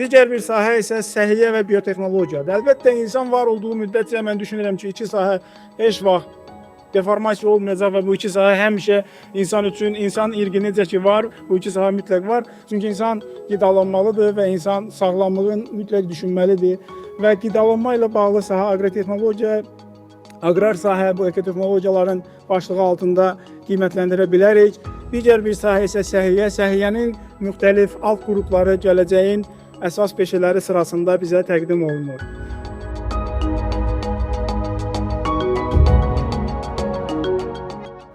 Digər bir sahə isə səhiyyə və biotexnologiyadır. Əlbəttə, insan var olduğu müddətcə mən düşünürəm ki, iki sahə heç vaxt deformasiya olmayacaq və bu iki sahə həmişə insan üçün, insan irqi necə ki var, bu iki sahə mütləq var. Çünki insan qidalanmalıdır və insan sağlamlığın mütləq düşünməlidir. Və qidalanma ilə bağlı sahə aqrotexnologiya, aqrar sahə bu ekotexnologiyaların başlığı altında qiymətləndirə bilərik. Digər bir sahə isə səhiyyə. Səhiyyənin müxtəlif alt qrupları gələcəyin əsas peşələri sırasında bizə təqdim olunur.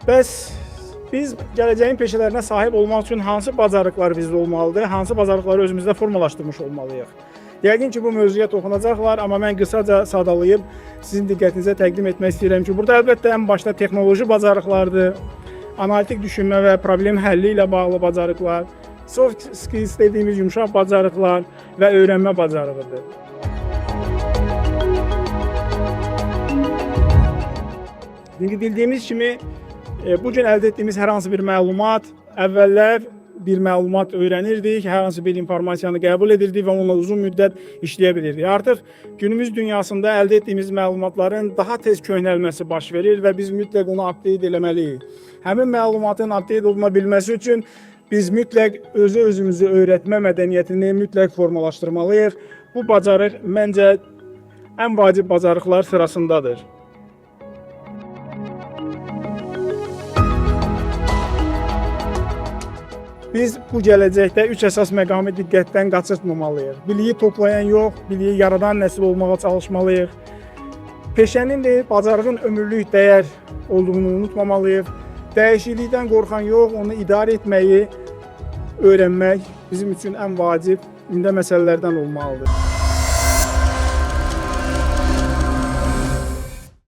Bəs biz gələcəyin peşələrinə sahib olmaq üçün hansı bacarıqlar bizdə olmalıdır, hansı bacarıqları özümüzdə formalaşdırmış olmalıyıq? Yəqin ki, bu mövzuya toxunacaqlar, amma mən qısaca sadalayıb sizin diqqətinizə təqdim etmək istəyirəm ki, burada əlbəttə ən başda texnoloji bacarıqlardır, analitik düşünmə və problem həlli ilə bağlı bacarıqlar, soft skills dediyimiz yumşaq bacarıqlar və öyrənmə bacarığıdır. Bildiyimiz kimi, bu gün əldə etdiyimiz hər hansı bir məlumat, əvvəllər bir məlumat öyrənirdik, hər hansı bir informasiyanı qəbul edirdik və onunla uzun müddət işləyə bilirdik. Artıq günümüz dünyasında əldə etdiyimiz məlumatların daha tez köhnəlməsi baş verir və biz mütləq onu update eləməliyik. Həmin məlumatın update oluna bilməsi üçün biz mütləq özümüzü öyrətmə mədəniyyətini mütləq formalaşdırmalıyıq. Bu bacarıq məncə ən vacib bacarıqlar sırasındadır. Biz bu gələcəkdə 3 əsas məqamı diqqətdən qaçırtmamalıyıq. Biliyi toplayan yox, biliyi yaradan nəsil olmağa çalışmalıyıq. Peşənin də, bacarığın ömürlük dəyər olduğunu unutmamalıyıq. Dəyişiklikdən qorxan yox, onu idarə etməyi öyrənmək bizim üçün ən vacib məsələlərdən olmalıdır.